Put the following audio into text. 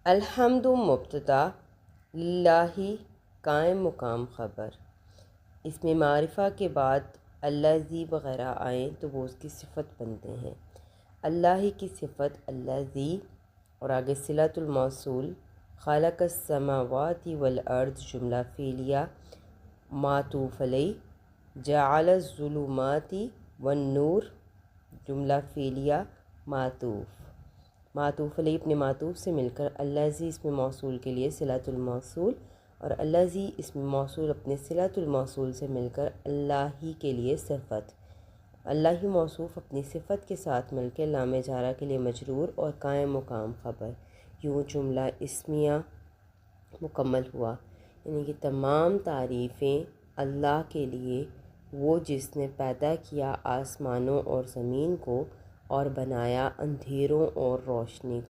الحمد مبتدا، للہ قائم مقام خبر۔ اس میں معرفہ کے بعد الذی وغیرہ آئیں تو وہ اس کی صفت بنتے ہیں۔ اللہ ہی کی صفت الذی، اور آگے صلۃ الموصول خالق السماوات والارض جملہ فعلیہ معطوف علیہ، جعل الظلمات والنور جملہ فعلیہ معطوف علیہ اپنے معطوف سے مل کر الذی اسم موصول کے لیے صلۃ الموصول، اور الذی اسم موصول اپنے صلۃ الموصول سے مل کر اللہ ہی کے لیے صفت۔ اللہ ہی موصوف اپنی صفت کے ساتھ مل کے لام جارہ کے لیے مجرور اور قائم مقام خبر۔ یوں جملہ اسمیہ مکمل ہوا، یعنی کہ تمام تعریفیں اللہ کے لیے، وہ جس نے پیدا کیا آسمانوں اور زمین کو اور بنایا اندھیروں اور روشنی